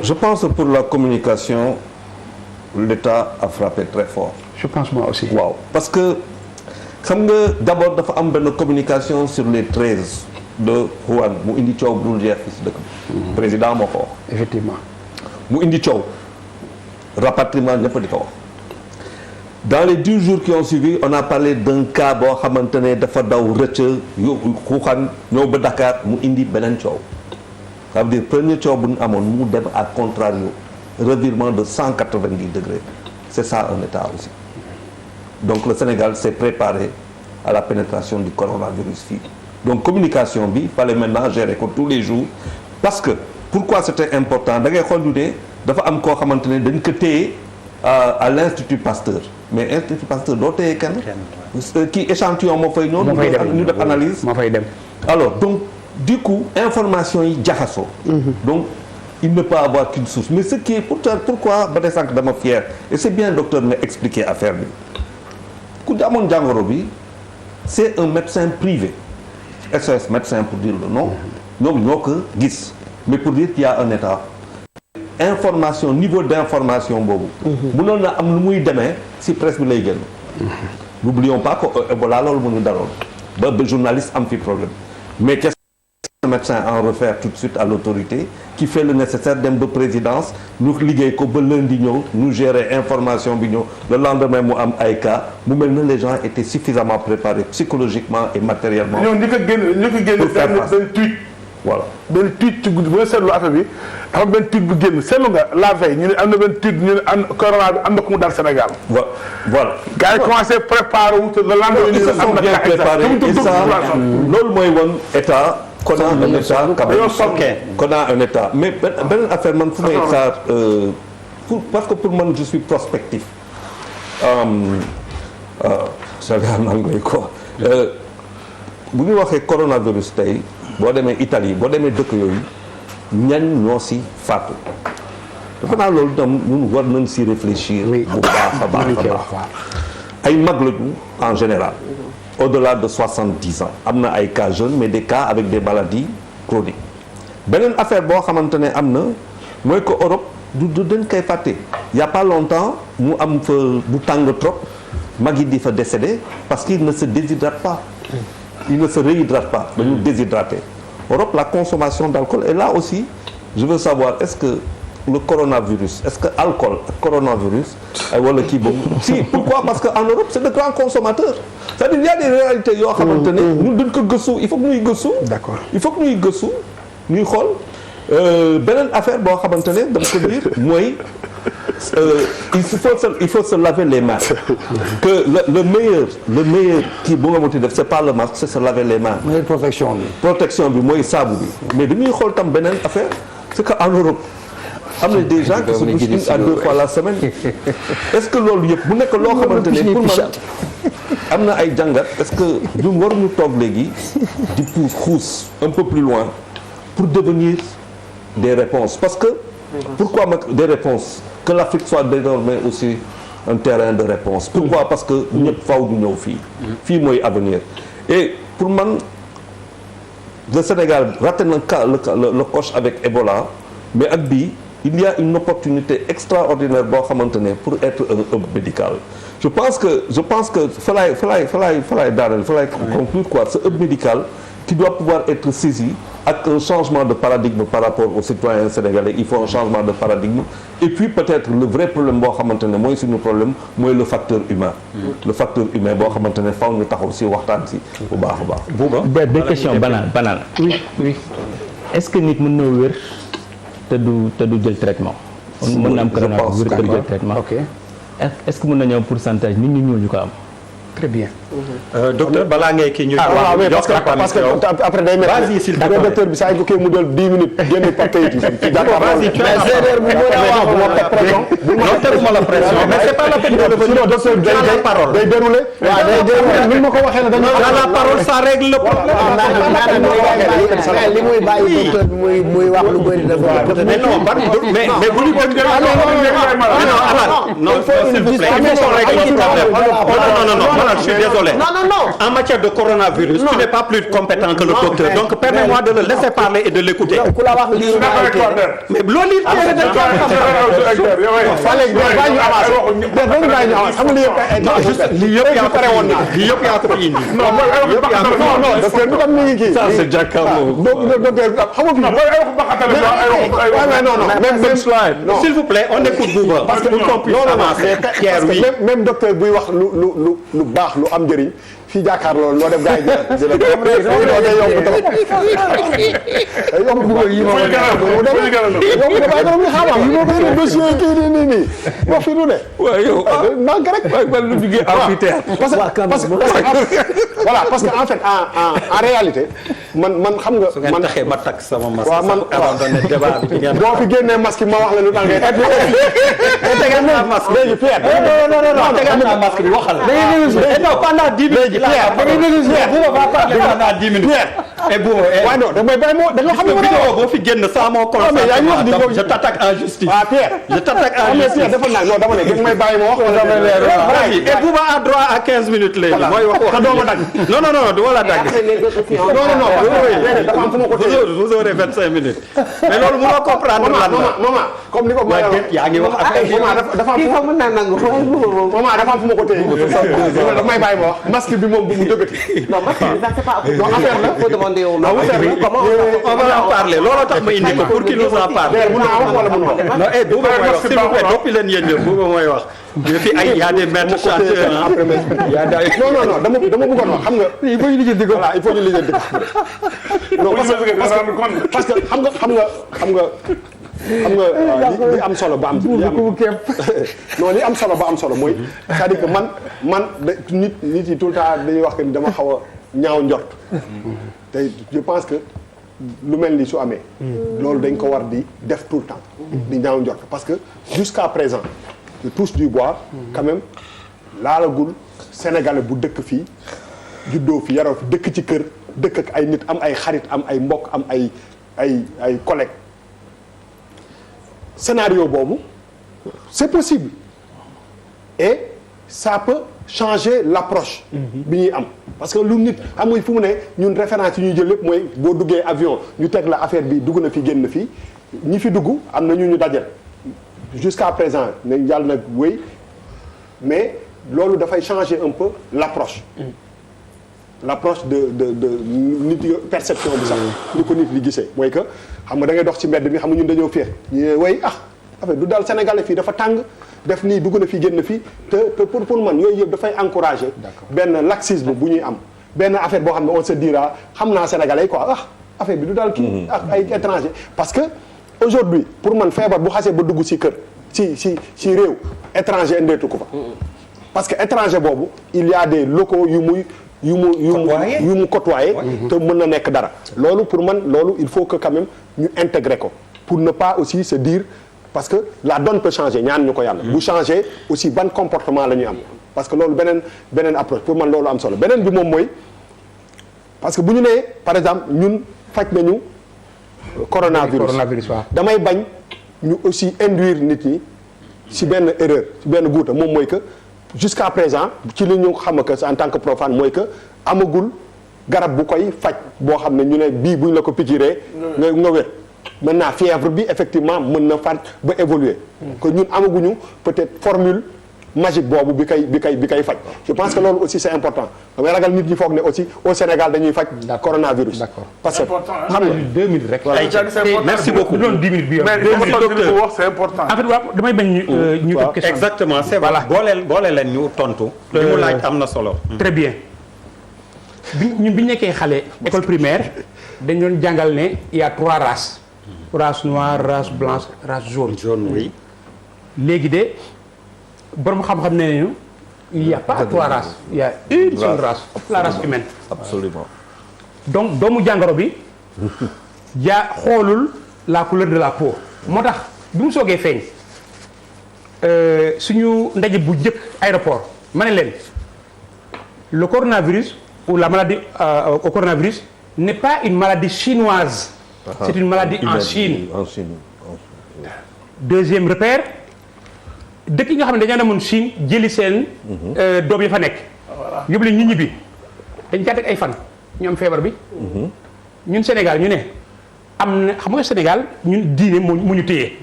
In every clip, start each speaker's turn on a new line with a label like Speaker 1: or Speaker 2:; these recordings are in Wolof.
Speaker 1: Je pense que pour la communication, l'État a frappé très fort.
Speaker 2: Je pense moi aussi.
Speaker 1: Waaw parce que xam nga d'abord dafa am benn communication sur les 13 de Wuhan mu indi coow bu dul jeex fii si dëkk bi. président moo ko wax.
Speaker 2: Effectivement.
Speaker 1: mu indi coow rapatriement ñëpp di ko wax. Dans les 10 jours qui ont suivi on a parlé d'un cas boo xamante ne dafa daw rëcc Wuhan ñëw ba Dakar mu indi beneen coow. Ça veut dire premier coow bu ñu amoon mu dem à contrario revirement de 190 degrés c'est ça un état aussi donc le Sénégal s'est préparé à la pénétration du coronavirus fii donc communication bi fallait maintenant gérer ko tous les jours parce que pourquoi c'était important da ngay xool ñu ne dafa am koo xamante ne dañ ko téye à l'Institut Pasteur mais Institut Pasteur doo téye kenn kii échantillon moo fay ñëw ñu def analyse
Speaker 2: moo fay dem
Speaker 1: alors donc du coup information yi jaxasoo donc il ne peut avoir qu'une source mais ce qui est pourquoi ba tey sànq dama fier et c'est bien docteur nga expliquer affaire bi ku amoon jàngoro bi c'est un médecin privé SOS médecin pour dire le nom ñoom ñoo ko gis mais pour dire qu'il y a un état information niveau d'information boobu mënoon na am lu muy demee si presse bi lay génn n'oublions pas que Ebola loolu mënu daloon ba journaliste am fi problème mais le médecin en réfère tout de suite à l'autorité qui fait le nécessaire dem ba présidence ñu liggéey ko ba lundi ñëw ñu gérer information bi ñëw le lendemain mu am ay cas mu mel ne les gens étaient suffisamment préparés psychologiquement et matériellement.
Speaker 2: ñoom ñi ko génn benn tweet.
Speaker 1: voilà
Speaker 2: benn tweet ci guddi bu nga seetlu affaire bi dafa benn tweet bu génn seetlu nga la veille ñu ne am na benn tweet ñu ne am corona bi am na ku mu dal Sénégal.
Speaker 1: voilà.
Speaker 2: gars yi commencé préparer wu te le lendemain
Speaker 1: ils se sont bien préparés et ça loolu mooy woon état. qu'on a un état qu'on a un état mais beneen affaire man fu may xaar parce que pour man je suis prospectif en anglais quoi bu ñu waxee coronavirus tey boo demee Italie boo demee dëkk yooyu ñan ñoo si faatu dafa naa loolu tam ñun war nañ si réfléchir bu baax a baax ay mag lañu en général au-delà de 70 ans am na ay cas jeunes mais des cas avec des maladies chroniques beneen affaire boo xamante ne am na mooy que Europe du dañ koy fàtte il y a pas longtemps mu am fa bu tàng trop mag yi di fa décédé parce qu'il ne se déshydrate pas il ne se réhydrate pas dañu déshydraté Europe la consommation d'alcool et là aussi je veux savoir est-ce que le coronavirus est-ce que alcool coronavirus ay wala kii boobu si pourquoi parce que en Europe c'est de grands consommateurs c'est-à-dire il y a des réalités yoo xamante ne ñun dañ ko gëstu il faut que ñuy gëstu
Speaker 2: d'accord
Speaker 1: il faut que ñuy gëstu ñuy xool beneen affaire boo xamante ne dama ko dire mooy il faut se laver les mains que le meilleur kii bu nga mënti def c'est pas le masque c'est se laver les mains
Speaker 3: meilleure protection bi
Speaker 1: mooy saabu bi mais dañuy xool tam beneen affaire c'est que en Europe am na des gens qui se douchent 1 à 2 fois la semaine est-ce que loolu yëpp bu nekk loo xamante ne pour man am na ay jàngat est-ce que ñun waruñu toog léegi di xuus un peu plus loin pour devenir des réponses parce que pourquoi des réponses que l'Afrique soit désormais aussi un terrain de réponse pourquoi parce que ñëpp faw ñu ñëw fii mooy avenir et pour man le Sénégal raté na le coche avec Ebola mais ak bii il y a une opportunité extraordinaire boo xamante ne pour être un hub médical je pense que fa laay daaneel fa laay conclure quoi ce hub médical qui doit pouvoir être saisi ak un changement de paradigme par rapport aux citoyens sénégalais il faut un changement de paradigme et puis peut-être le vrai problème boo xamante ne mooy suñu problème mooy le facteur humain le facteur humain boo xamante ne faaw ñu taxaw si waxtaan si bu baax a baax
Speaker 4: deux questions banales oui est-ce que nit mën na wér te du jël traitement mën na am coronavirus te du jël traitement est-ce que mën na ñëw pourcentage nit ñi ñuul ñu ko am
Speaker 2: très bien.
Speaker 5: docteur balaa ngay kii ñu.
Speaker 3: parce que après day métti.
Speaker 5: vas-y s'il te plaît
Speaker 3: docteur bi saa yu ko mu jël 10 minutes génn par kayit yi.
Speaker 5: vas-y tu as non teguma la pression mais c'est pas la peine de revenir.
Speaker 3: docteur
Speaker 5: tu as la parole.
Speaker 3: day déroulé. waaw day déroulé ni ma ko waxee
Speaker 5: tu as la parole ça règle le problème.
Speaker 3: li muy bàyyi docteur bi muy wax lu bëri dafa.
Speaker 5: mais non mais bu ñu non s'il vous plaît il faut qu'on règle le problème. non Malal, je suis désolé. En matière de coronavirus, tu n'es pas plus compétent que le docteur. Donc permets-moi de le laisser parler et de l'écouter.
Speaker 3: ku la wax lii
Speaker 5: Mais loolu it téere dañ ko war a xam. Non, juste lii yëpp yaa ko fi indi. Lii yëpp yaa ko fi indi.
Speaker 3: docteur bi tam mi ngi kii.
Speaker 1: Ça c'est jàkkaarloo.
Speaker 3: docteur xam nga même slide.
Speaker 5: S'il vous plaît, on écoute Bouba. Parce que pour qu'on puisse avancer. Pierre, oui.
Speaker 3: même docteur buy wax lu baax lu am njëriñ fii jàkkaarloo loo def gars yi jël day yomb dossier kii nii wax fi lu ne
Speaker 1: waaw yow
Speaker 3: manque rek
Speaker 1: man lu duggee amphithéâtre.
Speaker 3: parce que voilà parce que en fait en réalité man xam nga
Speaker 5: su ngeen taxee ma takk sama masque.
Speaker 3: waaw man
Speaker 5: abandonné débat bi ngeen.
Speaker 3: boo fi génnee masque ma wax la lu tax ngay
Speaker 5: tegal naa masque.
Speaker 3: léegi Pierre
Speaker 5: non tegal naa masque bi waxal. non pendant 10 minutes.
Speaker 3: Pierre
Speaker 5: Bouba va parler pendant 10 minutes. et Bouba.
Speaker 3: waaw non da ngay moo da nga xam ne
Speaker 5: vidéo boo fi génn sans mon consentement. Je t'attaque en justice.
Speaker 3: ah Pierre
Speaker 5: Je t'attaque en
Speaker 3: mais
Speaker 5: justice.
Speaker 3: Pierre dafa naan non dama ne da nga may bàyyi ma wax wala dama leer
Speaker 5: Et Bouba a droit à 15 minutes léegi. mooy wax
Speaker 3: te doo ma dagg
Speaker 5: non du ma la dagg.
Speaker 3: non dafa am fu ma ko téye
Speaker 5: vous aurez 25 minutes. mais loolu mënoo comprendre lan la.
Speaker 3: maman comme ni ko ma
Speaker 5: yaa ngi wax ak
Speaker 3: dafa am fu ma ko téye daf may bàyyi ma wax masque bi moom bu mu dëggati
Speaker 6: Non, moi, ça, c'est pas.
Speaker 3: non affaire la
Speaker 6: faut demander au
Speaker 5: oui, on va en parler looloo tax ma indi ko pour qu'il nous en parle.
Speaker 3: mun naa wax wala mun wax
Speaker 5: non Bouba mooy wax s'il vous plaît doppi leen yéen ñëpp Bouba mooy wax. fi ay y a des maîtres chanteurs
Speaker 3: non dama bëggoon wax xam nga il faut ñu lijjanti ko voilà il faut ñu lijjanti ko non parce que xam nga li am solo ba am non li am solo ba am solo mooy c'est-à-dire que man nit yi tout le temps dañuy wax que ni dama xaw a ñaaw njort te je pense que lu mel ni su amee loolu dañ ko war di def tout le temps di ñaaw njort parce que jusqu'à présent je touche du bois quand même laalagul sénégalais bu dëkk fii juddoo fi yaroo fi dëkk ci kër dëkk ak ay nit am ay xarit am ay mbokk am ay collègues scénario boobu c'est possible et ça peut changer l'approche bi ñuy am parce que lu nit xam nga fu mu ne ñun référence yi ñuy jël lépp mooy boo duggee avion ñu teg la affaire bi dugg na fi génn fii ñi fi dugg am na ñu dajal jusqu'à présent nañ yàlla nag wéy mais loolu dafay changer un peu l'approche de nit perception bi sax ni ko nit li gisee mooy que xam nga da ngay dox ci mbedd bi xam nga ñun dañoo féex ñu way affaire du daal Sénégalais fii dafa tàng def nii dugg na fi génn fii te pour man yooyu yëpp dafay encourager benn laxisme bu ñuy am benn affaire boo xam ne on se dira xam naa Sénégalais quoi affaire bi du daal kii ak ay étranger parce que aujourd'hui pour man feebar bu xasee ba dugg ci kër ci réew étranger indeetu ko fa parce que étranger boobu il y a des locaux yu mu côtoyé te mën na nekk dara loolu pour man loolu il faut que quand même ñu intégrer ko pour ne pas aussi se dire parce que la donne peut changer ñaan ñu ko yàlla bu changer aussi ban comportement la ñuy am parce que loolu beneen approche pour man loolu am solo beneen bi moom mooy parce que bu ñu nee par exemple ñun faj nañu coronavirus waaw damay bañ ñu aussi induire nit ñi ci benn erreur ci benn guuta moom mooy que jusqu'à présent ci li ñu xam que en tant que profane mooy que amagul garab bu koy faj boo xam ne ñu ne bii buñ la ko piqûree nga wér maintenant fièvre bi effectivement mën na faj ba évoluer que ñun amaguñu peut-être formule magique boobu bi kay faj je pense que loolu aussi c'est important damay ragal nit ñi foog ne aussi au Sénégal dañuy faj coronavirus d'accord parce que xam nga
Speaker 4: 2 minutes rek.
Speaker 5: merci beaucoup.
Speaker 4: doon 10 minutes bi yow.
Speaker 2: mais docteur wax c'est important.
Speaker 4: en fait waaw damay bañ ñu def question.
Speaker 5: exactement c'est voilà boole leen ñu tontu. li mu laaj am na solo.
Speaker 4: très bien ñun bi ñu nekkee xale école primaire dañ doon jàngal ne il y a 3 races. race noire race blanche race jaune.
Speaker 5: jaune oui.
Speaker 4: léegi de borom xam-xam ne nañu il y a pas 3 races il y a une seule race la race humaine.
Speaker 1: absolument.
Speaker 4: donc doomu jàngoro bi xoolul la couleur de la peau moo tax bi mu soogee feeñ suñu ndaje bu njëkk aéroport ma ne leen le coronavirus ou la maladie au coronavirus n'est pas une maladie chinoise. C'est une maladie en Chine. Deuxième repère dëkk yi nga xam ne dañoo demoon Chine jëli seen doom yi fa nekk
Speaker 6: yóbbu leen ñu ñibbi dañ caa teg ay fan ñu am feebar bi. ñun Sénégal ñu ne am na xam nga Sénégal ñun diine mu ñu téye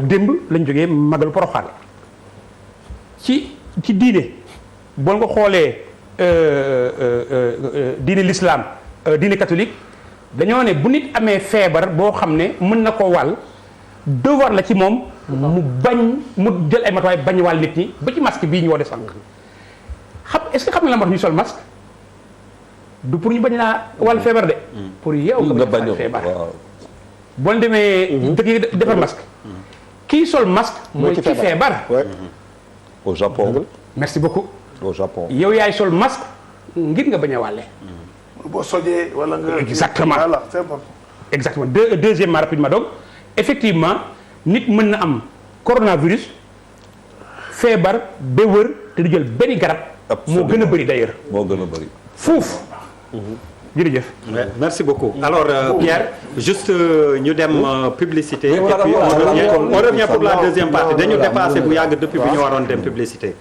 Speaker 6: démb lañ jógee Magalu Porokhane ci diine boo nga xoolee diine l'islam diine catholique dañoo ne bu nit amee feebar boo xam ne mën na koo wàll devoir la ci moom mu jël ay matuwaay bañ wàll nit ñi ba ci masque bii ñu woo de sànq est-ce que xam nga la moo tax ñu sol masque du pour ñu bañ laa wàll feebar de pour yow nga bañ a feebar boo demee dëkk yi defar masque kii sol masque mooy ci feebar
Speaker 1: au Japon
Speaker 6: merci beaucoup
Speaker 1: au Japon
Speaker 6: yow yaay sol masque ngir nga bañ a wàlle
Speaker 2: boo sojee wala nga.
Speaker 6: exactement
Speaker 2: voilà c'est bon.
Speaker 6: exactement deuxièmement rapidement donc effectivement nit mën na am coronavirus feebar ba wër te du jël benn garab. moo gën a bëri d'ailleurs.
Speaker 1: moo gën a bëri.
Speaker 6: fuuf. jërëjëf.
Speaker 5: merci beaucoup alors Pierre juste ñu dem publicité. et puis on revient pour la deuxième partie dañu dépassé bu yàgg depuis bi ñu waroon dem publicité.